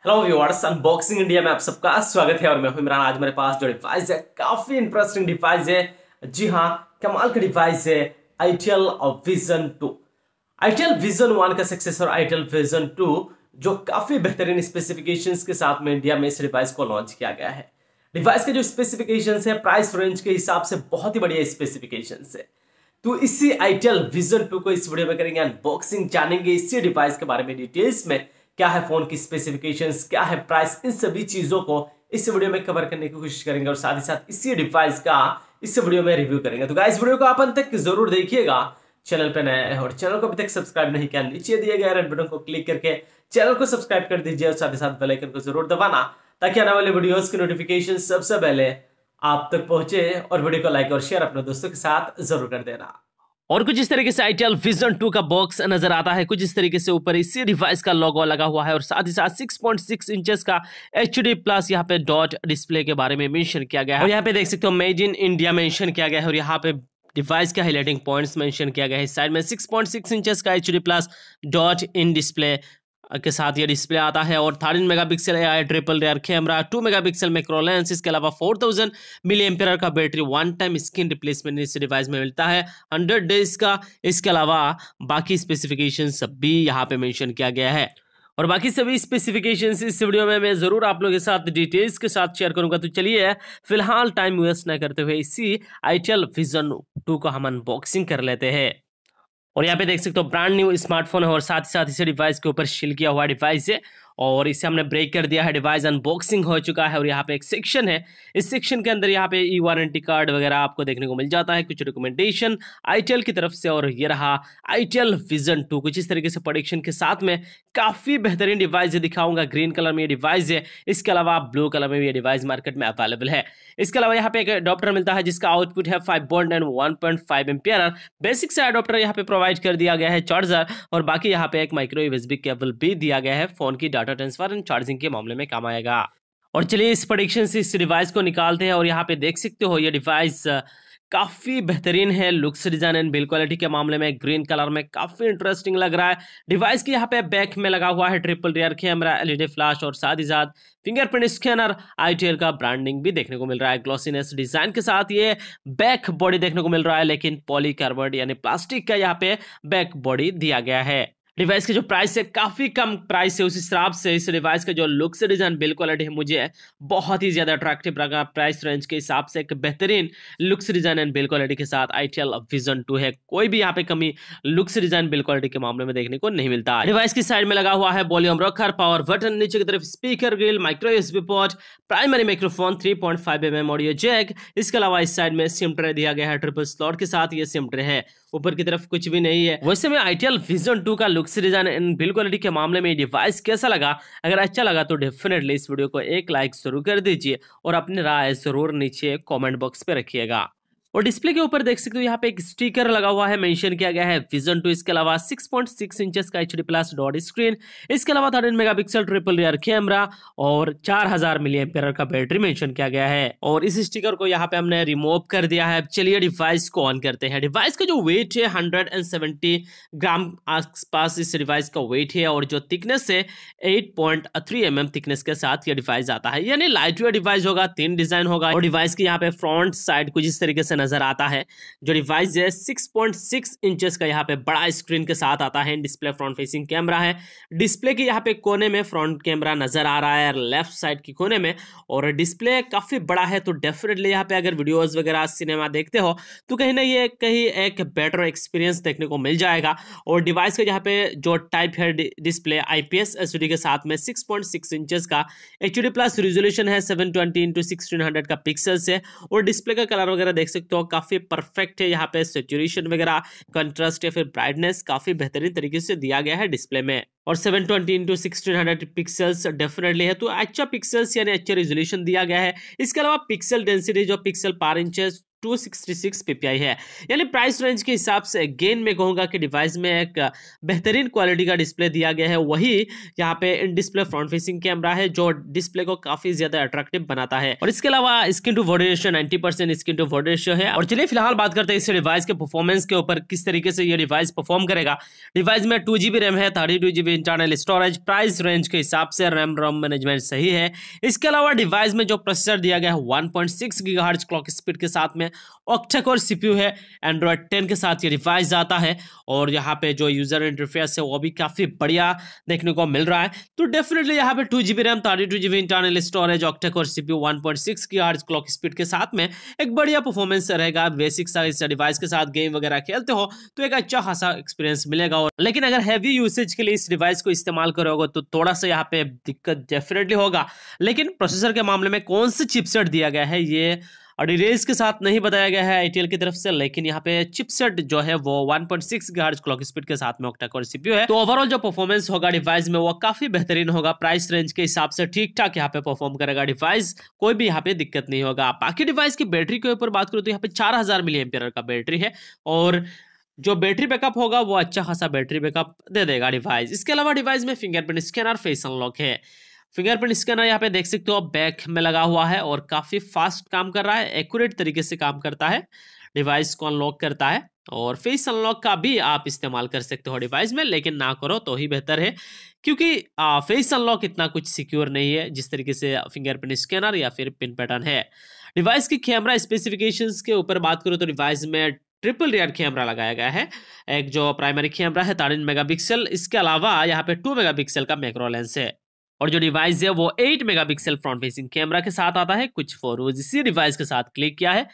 Hello viewers, unboxing India में आप सबका स्वागत है और मैं हूं इमरान। आज मेरे पास जो डिवाइस है काफी इंटरेस्टिंग डिवाइस है। जी हाँ, कमाल का डिवाइस है आईटेल विजन 2। आईटेल विजन 1 का सक्सेसर आईटेल विजन 2 जो काफी बेहतरीन स्पेसिफिकेशंस के साथ में इंडिया में इस डिवाइस को लॉन्च किया गया है। डिवाइस के जो स्पेसिफिकेशंस है प्राइस रेंज के हिसाब से बहुत ही बढ़िया स्पेसिफिकेशंस है। तो इसी आईटेल विजन 2 को इस वीडियो में करेंगे अनबॉक्सिंग, जानेंगे इसी डिवाइस के बारे में डिटेल्स में, क्या है फोन की स्पेसिफिकेशंस, क्या है प्राइस, इन सभी चीजों को इस वीडियो में कवर करने की कोशिश करेंगे और साथ ही साथ इसी डिवाइस का इस वीडियो में रिव्यू करेंगे। तो गाइस, वीडियो को आप अंत तक जरूर देखिएगा। चैनल पर नए हैं और चैनल को अभी तक सब्सक्राइब नहीं किया, नीचे दिए गए रेड बटन को क्लिक करके चैनल को सब्सक्राइब कर दीजिए और साथ ही साथ बेल आइकन को जरूर दबाना ताकि आने वाले वीडियोस की नोटिफिकेशन सबसे पहले आप तक पहुंचे। और वीडियो को लाइक और शेयर अपने दोस्तों के साथ जरूर कर देना। और कुछ इस तरीके से आईटेल विजन 2 का बॉक्स नजर आता है। कुछ इस तरीके से ऊपर इसी डिवाइस का लोगो लगा हुआ है और साथ ही साथ 6.6 इंचेस का HD प्लस यहाँ पे डॉट डिस्प्ले के बारे में मेंशन किया गया है। और यहाँ पे देख सकते हो मेड इन इंडिया मेंशन किया गया है और यहाँ पे डिवाइस के हाईलाइटिंग पॉइंट्स मेंशन किया गया है। साइड में 6.6 इंचेस का HD plus dot in display के साथ ये डिस्प्ले आता है और 13 megapixel AI triple rare camera, 2 megapixel macro lens, इसके अलावा 4000 मिली एम्पियर का battery, one time screen replacement इस डिवाइस में मिलता है 100 डेज का। इसके अलावा बाकी स्पेसिफिकेशन सब भी यहाँ पे मेंशन किया गया है और बाकी सभी स्पेसिफिकेशंस इस वीडियो में मैं जरूर आप लोगों के साथ डिटेल्स के साथ शेयर करूंगा। तो चलिए फिलहाल टाइम वेस्ट न करते हुए इसी आईटेल विजन 2 को हम अनबॉक्सिंग कर लेते हैं। और यहाँ पे देख सकते हो ब्रांड न्यू स्मार्टफोन है और साथ ही साथ इसे डिवाइस के ऊपर शिल किया हुआ डिवाइस है और इसे हमने ब्रेक कर दिया है। डिवाइस अनबॉक्सिंग हो चुका है और यहाँ पे एक सेक्शन है। इस सेक्शन के अंदर यहाँ पे ई वारंटी कार्ड वगैरह आपको देखने को मिल जाता है, कुछ डॉक्यूमेंटेशन आईटेल की तरफ से। और ये रहा आईटेल विजन 2 कुछ इस तरीके से प्रोडक्शन के साथ में काफी बेहतरीन डिवाइस है। दिखाऊंगा ग्रीन कलर में ये डिवाइस है, इसके अलावा ब्लू कलर में भी ये डिवाइस मार्केट में अवेलेबल है। इसके अलावा यहाँ पे एक अडॉप्टर मिलता है जिसका आउटपुट है 5 वोल्ट एंड 1.5 एम्पियर। बेसिक से अडॉप्टर यहाँ पे प्रोवाइड कर दिया गया है, चार्जर और बाकी यहाँ पे एक माइक्रो यूएसबी केबल भी दिया गया है। फोन की डाटा ट्रांसफर एंड चार्जिंग के मामले में काम आएगा। और चलिए इस प्रेडिक्शन से इस डिवाइस को निकालते हैं और यहाँ पे देख सकते हो ये डिवाइस काफी बेहतरीन है। Looks, design and build quality के मामले में ग्रीन कलर में काफी इंटरेस्टिंग लग रहा है। डिवाइस के यहाँ पे बैक में लगा हुआ है triple rear camera, LED flash और साथ ही साथ फिंगरप्रिंट स्कैनर। आईटेल का ब्रांडिंग भी देखने को मिल रहा है। ग्लॉसीनेस डिजाइन के साथ ये बैक बॉडी देखने को मिल रहा है, लेकिन पॉलीकार्बोनेट यानी प्लास्टिक का यहाँ पे बैक बॉडी दिया गया है। डिवाइस के जो प्राइस है काफी कम प्राइस है, उस हिसाब से इस डिवाइस का जो लुक्स, डिजाइन, बिल्ड क्वालिटी है मुझे बहुत ही ज्यादा अट्रैक्टिव लगा। प्राइस रेंज के हिसाब से एक बेहतरीन looks, design and build quality के साथ आईटेल विजन 2 है। कोई भी यहाँ पे कमी लुक्स, डिजाइन, बिल्ड क्वालिटी के मामले में देखने को नहीं मिलता। डिवाइस की साइड में लगा हुआ है वॉल्यूम रॉकर, पावर बटन, नीचे की तरफ speaker grille, micro USB port, primary microphone, 3.5 mm audio jack. इसके अलावा इस साइड में सिम ट्रे दिया गया है, ट्रिपल स्लॉट के साथ ये सिम ट्रे है। ऊपर की तरफ कुछ भी नहीं है। वैसे में आईटेल विजन 2 का looks, design and build quality के मामले में डिवाइस कैसा लगा? अगर अच्छा लगा तो डेफिनेटली इस वीडियो को एक लाइक जरूर कर दीजिए और अपनी राय जरूर नीचे कमेंट बॉक्स पे रखिएगा। और डिस्प्ले के ऊपर देख सकते हो यहाँ पे एक स्टिकर लगा हुआ है, मेंशन किया गया है विजन 2। इसके अलावा 6.6 इंचेस का HD प्लस डॉट स्क्रीन, इसके अलावा 13 मेगापिक्सल ट्रिपल रियर कैमरा और 4000 मिली एम्पियर का बैटरी मेंशन किया गया है। और इस स्टिकर को यहाँ पे हमने रिमूव कर दिया है। चलिए डिवाइस को ऑन करते हैं। डिवाइस का जो वेट है 170 ग्राम आसपास इस डिवाइस का वेट है और जो थिकनेस है 8.3 mm थिकनेस के साथ ये डिवाइस आता है, यानी लाइट वेट डिवाइस होगा। 3 डिजाइन होगा और डिवाइस के यहाँ पे फ्रंट साइड कुछ इस तरीके से नजर आता है। जो डिवाइस है 6.6 इंचेस का यहाँ पे बड़ा स्क्रीन के साथ आता है। डिस्प्ले फ्रंट फेसिंग कैमरा है। डिस्प्ले के यहाँ पे कोने में फ्रंट कैमरा नजर आ रहा है लेफ्ट साइड की कोने में और डिस्प्ले काफी बड़ा है। तो डेफिनेटली यहाँ पे अगर वीडियोस वगैरह सिनेमा देखते हो तो कहीं ना ये कहीं एक बेटर एक्सपीरियंस देखने को मिल जाएगा। और डिवाइस का यहाँ पे जो टाइप है डिस्प्ले IPS LCD के साथ में 6.6 इंचेस का HD प्लस रिजोल्यूशन है, 720x1600 का पिक्सल्स है। और डिस्प्ले का कलर वगैरह देख सकते हो काफी परफेक्ट है। यहाँ पे सैचुरेशन वगैरह, कंट्रास्ट या फिर ब्राइटनेस काफी बेहतरीन तरीके से दिया गया है डिस्प्ले में। और 720x1600 पिक्सल्स डेफिनेटली है, तो अच्छा पिक्सल्स यानी अच्छा रिजोल्यूशन दिया गया है। इसके अलावा पिक्सल डेंसिटी जो पिक्सल पर इंच 266 ppi है। यानी प्राइस रेंज के हिसाब से अगेन मैं कहूंगा कि डिवाइस में एक बेहतरीन क्वालिटी का डिस्प्ले दिया गया है। वही यहाँ पे in display front facing camera है जो डिस्प्ले को काफी ज्यादा अट्रैक्टिव बनाता है। और इसके अलावा screen to body ratio 90% screen to body ratio है। और चलिए फिलहाल बात करते हैं इस डिवाइस के परफॉर्मेंस के ऊपर, किस तरीके से ये डिवाइस परफॉर्म करेगा। डिवाइस में 2GB रैम है, 32GB internal storage. Price range के हिसाब से रैम रोम मैनेजमेंट सही है। इसके अलावा डिवाइस में जो प्रोसेसर दिया गया है 1.6 गीगाहर्ट्ज क्लॉक स्पीड के साथ में ऑक्टा कोर सीपीयू है। एंड्रॉयड 10 के साथ ये डिवाइस आता है। और यहाँ पे जो यूजर इंटरफेस है वो भी काफी बढ़िया देखने को मिल रहा है। तो डेफिनेटली यहाँ पे 2GB RAM, 32GB internal storage, octa core CPU, 1.6 gigahertz clock speed के साथ में एक बढ़िया परफॉर्मेंस रहेगा। बेसिक सा इस डिवाइस के साथ गेम वगैरह खेलते हो तो एक अच्छा खासा एक्सपीरियंस मिलेगा। और लेकिन अगर हैवी यूसेज के लिए इस डिवाइस को इस्तेमाल करोगे तो थोड़ा सा यहाँ पे दिक्कत डेफिनेटली होगा। लेकिन प्रोसेसर के मामले में कौन सा चिपसेट दिया गया है ये डिटेल्स के साथ नहीं बताया गया है आईटीएल की तरफ से। लेकिन यहाँ पे चिपसेट जो है वो 1.6 गीगाहर्ट्ज क्लॉक स्पीड के साथ में ऑक्टा कोर सीपीयू है। तो ओवरऑल जो परफॉर्मेंस होगा डिवाइस में वो काफी बेहतरीन होगा। प्राइस रेंज के हिसाब से ठीक ठाक यहाँ पे परफॉर्म करेगा डिवाइस, कोई भी यहाँ पे दिक्कत नहीं होगा। बाकी डिवाइस की बैटरी के ऊपर बात करूँ तो यहाँ पे 4000 mAh का बैटरी है। और जो बैटरी बैकअप होगा वो अच्छा खासा बैटरी बैकअप दे देगा डिवाइस। इसके अलावा डिवाइस में फिंगरप्रिंट स्कैनर, फेस अनलॉक है। फिंगरप्रिंट स्कैनर यहाँ पे देख सकते हो बैक में लगा हुआ है और काफी फास्ट काम कर रहा है, एक्यूरेट तरीके से काम करता है, डिवाइस को अनलॉक करता है। और फेस अनलॉक का भी आप इस्तेमाल कर सकते हो डिवाइस में, लेकिन ना करो तो ही बेहतर है क्योंकि फेस अनलॉक इतना कुछ सिक्योर नहीं है जिस तरीके से फिंगरप्रिंट स्कैनर या फिर पिन पैटर्न है। डिवाइस की कैमरा स्पेसिफिकेशंस के ऊपर बात करूँ तो डिवाइस में ट्रिपल रियर कैमरा लगाया गया है। एक जो प्राइमरी कैमरा है 13 मेगापिक्सल, इसके अलावा यहाँ पे 2 मेगापिक्सल का मैक्रो लेंस है। और जो डिवाइस है वो 8 मेगापिक्सल फ्रंट फेसिंग कैमरा के साथ आता है। कुछ फोटोज इसी डिवाइस के साथ क्लिक किया है,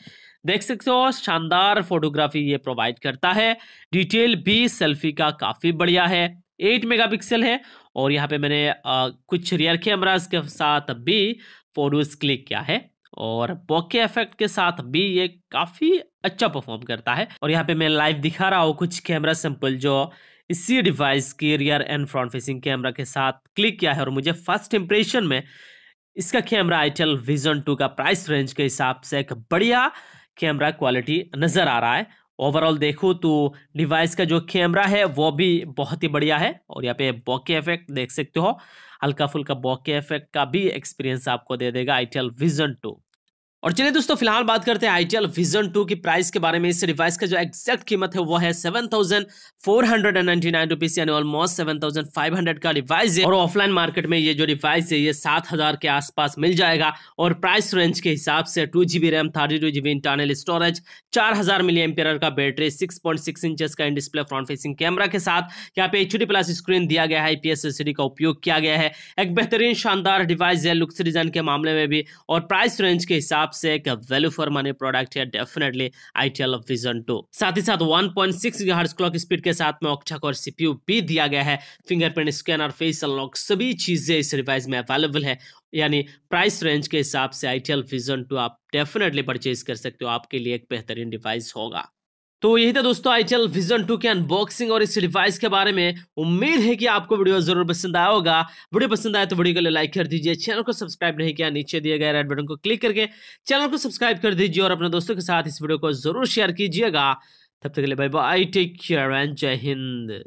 देख सकते हो शानदार फोटोग्राफी ये प्रोवाइड करता है। डिटेल भी सेल्फी का काफी बढ़िया है, 8 मेगापिक्सल है। और यहाँ पे मैंने कुछ रियर कैमरास के साथ भी फोटोज क्लिक किया है और बोके इफेक्ट के साथ भी ये काफी अच्छा परफॉर्म करता है। और यहाँ पे मैं लाइव दिखा रहा हूँ कुछ कैमरा सैंपल जो इसी डिवाइस की rear and front facing camera के साथ क्लिक किया है। और मुझे फर्स्ट इंप्रेशन में इसका कैमरा आईटेल विजन 2 का प्राइस रेंज के हिसाब से एक बढ़िया कैमरा क्वालिटी नजर आ रहा है। ओवरऑल देखो तो डिवाइस का जो कैमरा है वो भी बहुत ही बढ़िया है। और यहाँ पे बोके इफेक्ट देख सकते हो, हल्का फुल्का बोके इफेक्ट का भी एक्सपीरियंस आपको दे देगा आईटेल विजन 2। और चलिए दोस्तों फिलहाल बात करते हैं आईटेल विजन 2 की प्राइस के बारे में। इस डिवाइस का जो एग्जैक्ट कीमत है वो है 7499 रुपीस, यानी ऑलमोस्ट 7500 का डिवाइस है। और ऑफलाइन मार्केट में ये जो डिवाइस है ये 7000 के आसपास मिल जाएगा। और प्राइस रेंज के हिसाब से 2GB RAM, 32GB internal storage, 4000 mAh का बैटरी, 6.6 इंचेस का in display front facing camera के साथ यहाँ पे HD+ स्क्रीन दिया गया है, IPS LCD का उपयोग किया गया है। एक बेहतरीन शानदार डिवाइस है लुक्स डिजाइन के मामले में भी। और प्राइस रेंज के हिसाब से एक वैल्यू फॉर मनी प्रोडक्ट है डेफिनेटली आईटेल विजन 2। साथ ही साथ 1.6 गीगाहर्ट्ज क्लॉक स्पीड के साथ में ऑक्टा कोर सीपीयू भी दिया गया है। फिंगरप्रिंट स्कैनर, फेस अनलॉक सभी चीजें इस डिवाइस में अवेलेबल है। यानी प्राइस रेंज के हिसाब से आईटेल विजन 2 आप डेफिनेटली परचेज कर सकते हो, आपके लिए एक बेहतरीन डिवाइस होगा। तो यही था दोस्तों आईटेल विजन 2 के अनबॉक्सिंग और इस डिवाइस के बारे में। उम्मीद है कि आपको वीडियो जरूर पसंद आया होगा। वीडियो पसंद आए तो वीडियो को लाइक कर दीजिए, चैनल को सब्सक्राइब नहीं किया नीचे दिए गए रेड बटन को क्लिक करके चैनल को सब्सक्राइब कर दीजिए और अपने दोस्तों के साथ इस वीडियो को जरूर शेयर कीजिएगा। तब तक के लिए bye bye, take care and जय हिंद।